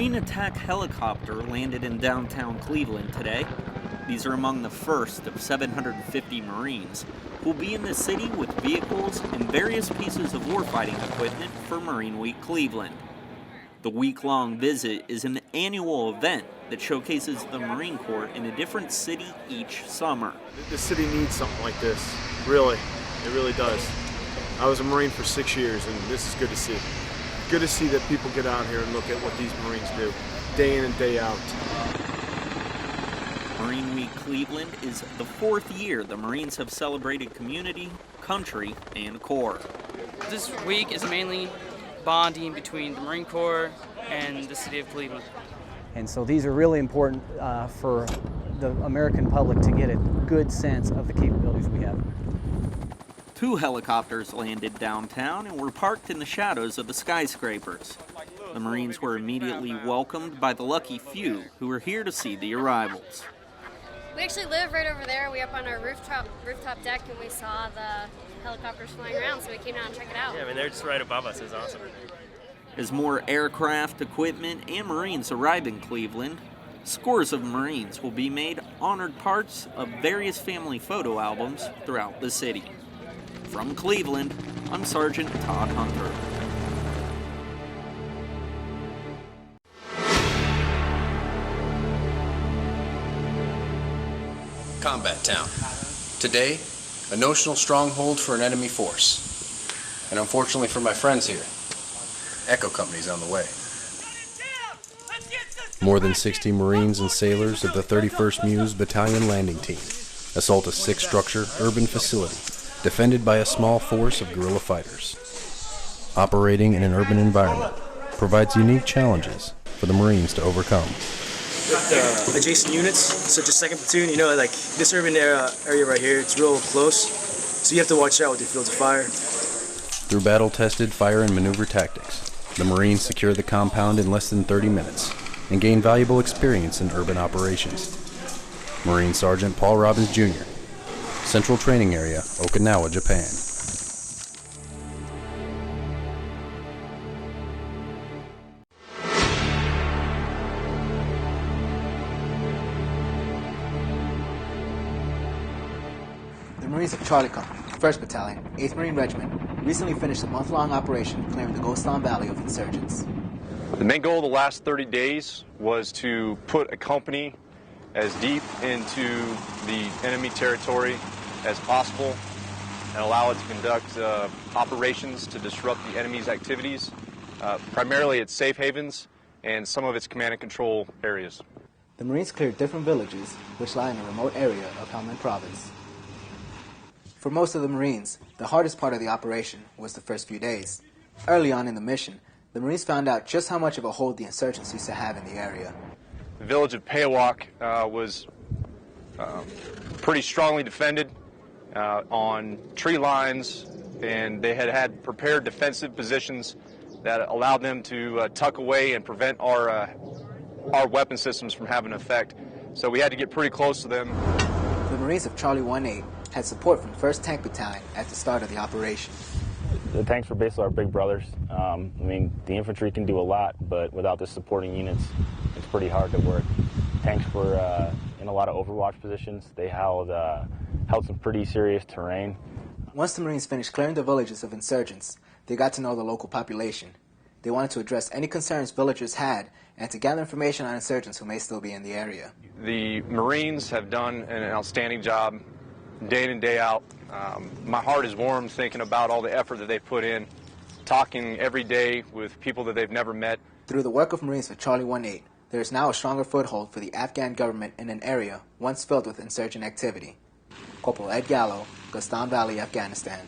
Marine attack helicopter landed in downtown Cleveland today. These are among the first of 750 Marines who will be in the city with vehicles and various pieces of warfighting equipment for Marine Week Cleveland. The week-long visit is an annual event that showcases the Marine Corps in a different city each summer. The city needs something like this, really. It really does. I was a Marine for 6 years, and this is good to see. Good to see that people get out here and look at what these Marines do, day in and day out. Marine Week Cleveland is the fourth year the Marines have celebrated community, country, and Corps. This week is mainly bonding between the Marine Corps and the city of Cleveland. And so these are really important for the American public to get a good sense of the capabilities we have. 2 helicopters landed downtown and were parked in the shadows of the skyscrapers. The Marines were immediately welcomed by the lucky few who were here to see the arrivals. We actually live right over there. We up on our rooftop deck, and we saw the helicopters flying around, so we came down and checked it out. Yeah, I mean, they're just right above us. It's awesome. As more aircraft, equipment, and Marines arrive in Cleveland, scores of Marines will be made honored parts of various family photo albums throughout the city. From Cleveland, I'm Sergeant Todd Hunter. Combat town. Today, a notional stronghold for an enemy force. And unfortunately for my friends here, Echo Company's on the way. More than 60 Marines and sailors of the 31st Muse Battalion Landing Team assault a 6-structure urban facility defended by a small force of guerrilla fighters. Operating in an urban environment provides unique challenges for the Marines to overcome. With adjacent units, such as 2nd Platoon, you know, like this urban area right here, it's real close, so you have to watch out with your fields of fire. Through battle-tested fire and maneuver tactics, the Marines secure the compound in less than 30 minutes and gain valuable experience in urban operations. Marine Sergeant Paul Robbins, Jr., Central Training Area, Okinawa, Japan. The Marines of Charlie Company, 1st Battalion, 8th Marine Regiment, recently finished a month-long operation clearing the Ghost Town Valley of insurgents. The main goal of the last 30 days was to put a company as deep into the enemy territory as possible and allow it to conduct operations to disrupt the enemy's activities, primarily its safe havens and some of its command and control areas. The Marines cleared different villages which lie in a remote area of Helmand Province. For most of the Marines, the hardest part of the operation was the first few days. Early on in the mission, the Marines found out just how much of a hold the insurgents used to have in the area. The village of Payawak was pretty strongly defended on tree lines, and they had prepared defensive positions that allowed them to tuck away and prevent our weapon systems from having an effect. So we had to get pretty close to them. The Marines of Charlie 1-8 had support from 1st Tank Battalion at the start of the operation. The tanks were basically our big brothers. I mean, the infantry can do a lot, but without the supporting units, it's pretty hard to work. Tanks were in a lot of overwatch positions. They held some pretty serious terrain. Once the Marines finished clearing the villages of insurgents, they got to know the local population. They wanted to address any concerns villagers had and to gather information on insurgents who may still be in the area. The Marines have done an outstanding job day in and day out. My heart is warmed thinking about all the effort that they've put in, talking every day with people that they've never met. Through the work of Marines for Charlie 1-8, there is now a stronger foothold for the Afghan government in an area once filled with insurgent activity. Corporal Ed Gallo, Gostan Valley, Afghanistan.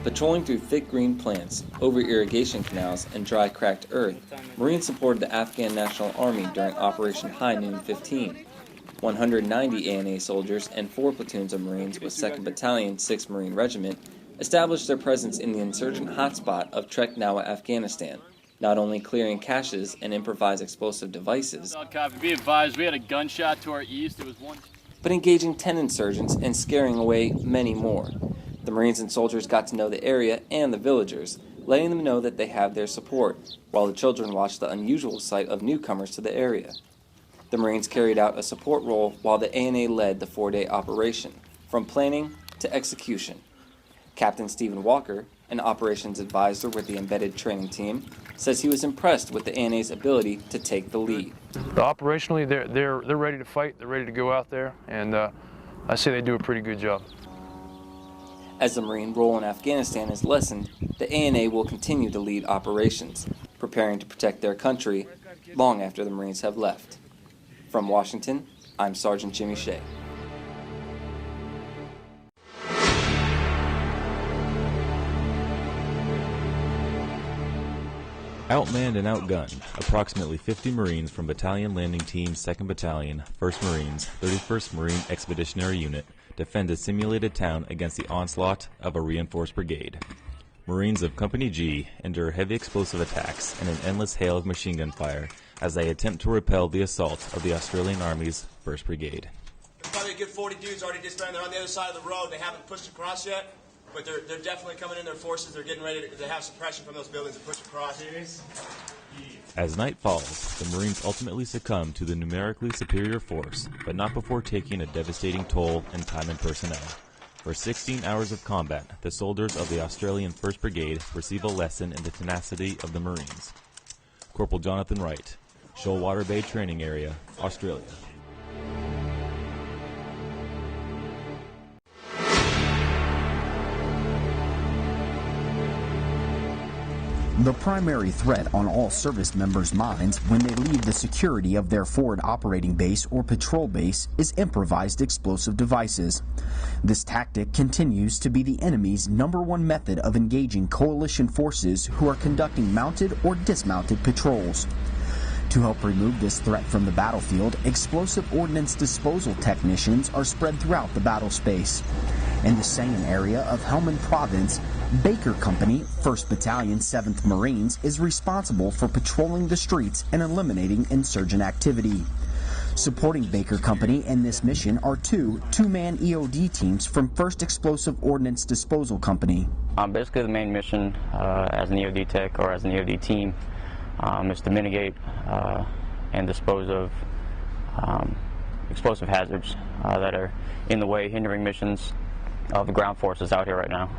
Patrolling through thick green plants, over irrigation canals, and dry cracked earth, Marines supported the Afghan National Army during Operation High Noon 15. 190 ANA soldiers and 4 platoons of Marines with 2nd Battalion, 6th Marine Regiment established their presence in the insurgent hotspot of Treknawa, Afghanistan, not only clearing caches and improvised explosive devices. Copy. Be advised, we had a gunshot to our east. It was one. but engaging 10 insurgents and scaring away many more. The Marines and soldiers got to know the area and the villagers, letting them know that they have their support, while the children watched the unusual sight of newcomers to the area. The Marines carried out a support role while the ANA led the 4-day operation, from planning to execution. Captain Stephen Walker, an operations advisor with the embedded training team, says he was impressed with the ANA's ability to take the lead. Operationally, they're ready to fight. They're ready to go out there, and I say they do a pretty good job. As the Marine role in Afghanistan is lessened, the ANA will continue to lead operations, preparing to protect their country long after the Marines have left. From Washington, I'm Sergeant Jimmy Shea. Outmanned and outgunned, approximately 50 Marines from Battalion Landing Team 2nd Battalion, 1st Marines, 31st Marine Expeditionary Unit defend a simulated town against the onslaught of a reinforced brigade. Marines of Company G endure heavy explosive attacks and an endless hail of machine gun fire as they attempt to repel the assault of the Australian Army's 1st Brigade. There's probably a good 40 dudes already disbanded. They're on the other side of the road. They haven't pushed across yet. But they're definitely coming in their forces. They're getting ready to have suppression from those buildings and push across. As night falls, the Marines ultimately succumb to the numerically superior force, but not before taking a devastating toll in time and personnel. For 16 hours of combat, the soldiers of the Australian 1st Brigade receive a lesson in the tenacity of the Marines. Corporal Jonathan Wright, Shoalwater Bay Training Area, Australia. The primary threat on all service members' minds when they leave the security of their forward operating base or patrol base is improvised explosive devices. This tactic continues to be the enemy's #1 method of engaging coalition forces who are conducting mounted or dismounted patrols. To help remove this threat from the battlefield, explosive ordnance disposal technicians are spread throughout the battle space. In the Sangin area of Helmand Province, Baker Company, 1st Battalion, 7th Marines, is responsible for patrolling the streets and eliminating insurgent activity. Supporting Baker Company in this mission are two-man EOD teams from 1st Explosive Ordnance Disposal Company. Basically, the main mission as an EOD tech or as an EOD team is to mitigate and dispose of explosive hazards that are in the way, hindering missions of the ground forces out here right now.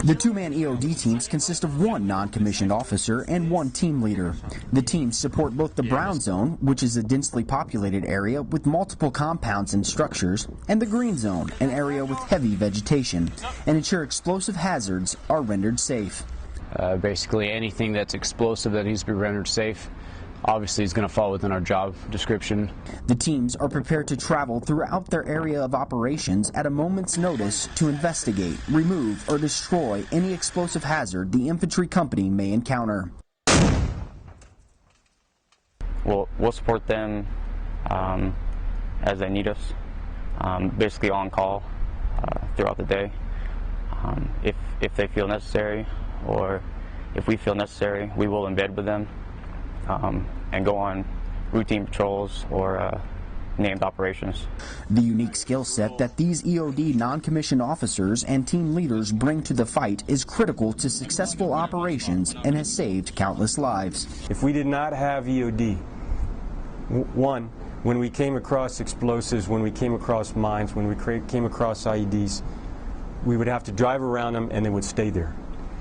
The two-man EOD teams consist of one non-commissioned officer and one team leader. The teams support both the Brown Zone, which is a densely populated area with multiple compounds and structures, and the Green Zone, an area with heavy vegetation, and ensure explosive hazards are rendered safe. Basically anything that's explosive that needs to be rendered safe obviously is going to fall within our job description. The teams are prepared to travel throughout their area of operations at a moment's notice to investigate, remove, or destroy any explosive hazard the infantry company may encounter. We'll support them as they need us, basically on call throughout the day. If they feel necessary, or if we feel necessary, we will embed with them and go on routine patrols or named operations. The unique skill set that these EOD non-commissioned officers and team leaders bring to the fight is critical to successful operations and has saved countless lives. If we did not have EOD, one, when we came across explosives, when we came across mines, when we came across IEDs, we would have to drive around them and they would stay there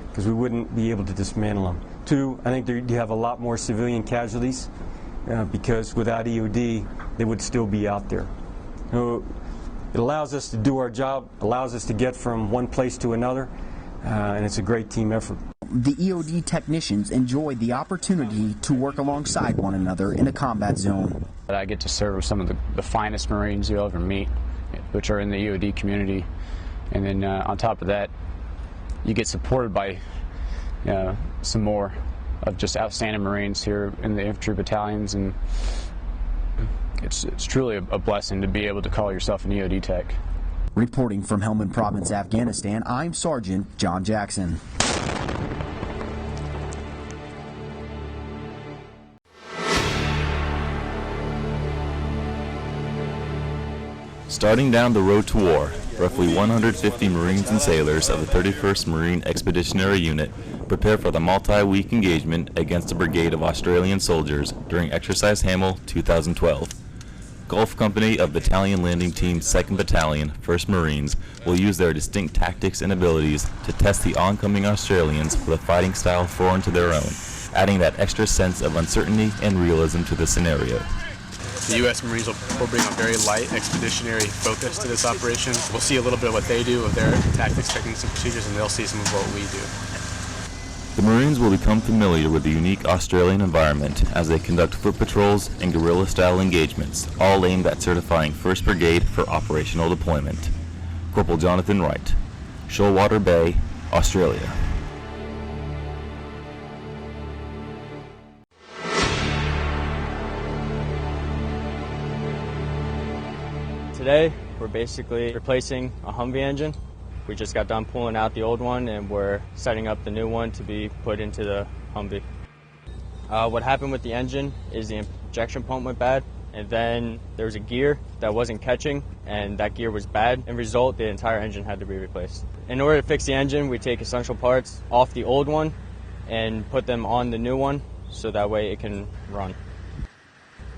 because we wouldn't be able to dismantle them. Two, I think you have a lot more civilian casualties because without EOD, they would still be out there. So it allows us to do our job, allows us to get from one place to another, and it's a great team effort. The EOD technicians enjoy the opportunity to work alongside one another in a combat zone. I get to serve with some of the finest Marines you'll ever meet, which are in the EOD community. And then on top of that, you get supported by some more of just outstanding Marines here in the infantry battalions, and it's truly a blessing to be able to call yourself an EOD tech. Reporting from Helmand Province, Afghanistan, I'm Sergeant John Jackson. Starting down the road to war, roughly 150 Marines and sailors of the 31st Marine Expeditionary Unit prepare for the multi-week engagement against a brigade of Australian soldiers during Exercise Hamel 2012. Gulf Company of Battalion Landing Team 2nd Battalion, 1st Marines, will use their distinct tactics and abilities to test the oncoming Australians with a fighting style foreign to their own, adding that extra sense of uncertainty and realism to the scenario. The U.S. Marines will bring a very light expeditionary focus to this operation. We'll see a little bit of what they do, of their tactics, techniques, and procedures, and they'll see some of what we do. The Marines will become familiar with the unique Australian environment as they conduct foot patrols and guerrilla-style engagements, all aimed at certifying 1st Brigade for operational deployment. Corporal Jonathan Wright, Shoalwater Bay, Australia. Today, we're basically replacing a Humvee engine. We just got done pulling out the old one and we're setting up the new one to be put into the Humvee. What happened with the engine is the injection pump went bad, and then there was a gear that wasn't catching, and that gear was bad. In result, the entire engine had to be replaced. In order to fix the engine, we take essential parts off the old one and put them on the new one so that way it can run.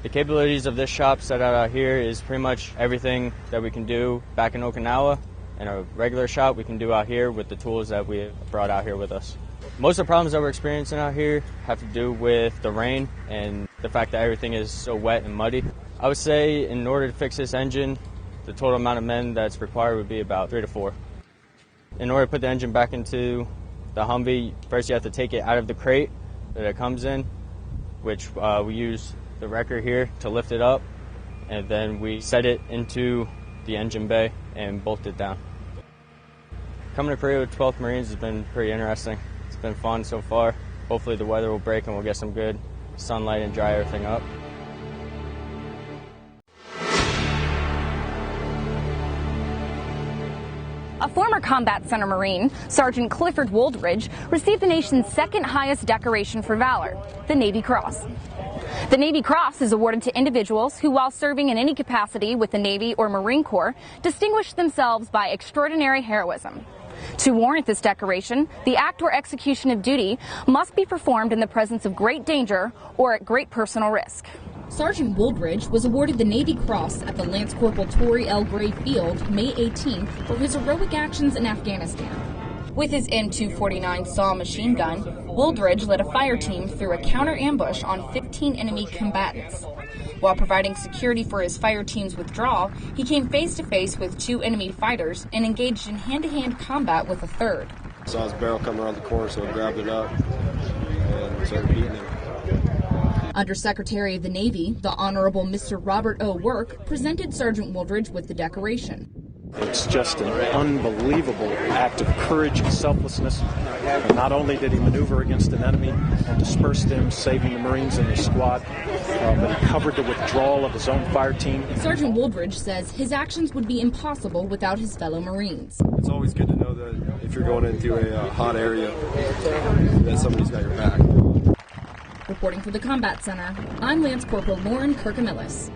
The capabilities of this shop set out here is pretty much everything that we can do back in Okinawa. In a regular shop, we can do out here with the tools that we brought out here with us. Most of the problems that we're experiencing out here have to do with the rain and the fact that everything is so wet and muddy. I would say in order to fix this engine, the total amount of men that's required would be about 3 to 4. In order to put the engine back into the Humvee, first you have to take it out of the crate that it comes in, which we use the wrecker here to lift it up, and then we set it into the engine bay and bolt it down. Coming to Korea with 12th Marines has been pretty interesting. It's been fun so far. Hopefully the weather will break and we'll get some good sunlight and dry everything up. A former Combat Center Marine, Sergeant Clifford Woldridge, received the nation's second highest decoration for valor, the Navy Cross. The Navy Cross is awarded to individuals who, while serving in any capacity with the Navy or Marine Corps, distinguished themselves by extraordinary heroism. To warrant this decoration, the act or execution of duty must be performed in the presence of great danger or at great personal risk. Sergeant Woldridge was awarded the Navy Cross at the Lance Corporal Torrey L. Gray Field May 18th for his heroic actions in Afghanistan. With his M249 SAW machine gun, Woldridge led a fire team through a counter ambush on 15 enemy combatants. While providing security for his fire team's withdrawal, he came face to face with 2 enemy fighters and engaged in hand-to-hand combat with a third. Saw his barrel come around the corner, so I grabbed it up and started beating him. Undersecretary of the Navy, the Honorable Mr. Robert O. Work, presented Sergeant Woldridge with the decoration. It's just an unbelievable act of courage and selflessness. And not only did he maneuver against an enemy and disperse them, saving the Marines and his squad, but he covered the withdrawal of his own fire team. Sergeant Woldridge says his actions would be impossible without his fellow Marines. It's always good to know that if you're going into a hot area, that somebody's got your back. Reporting for the Combat Center, I'm Lance Corporal Lauren Kirkamillis.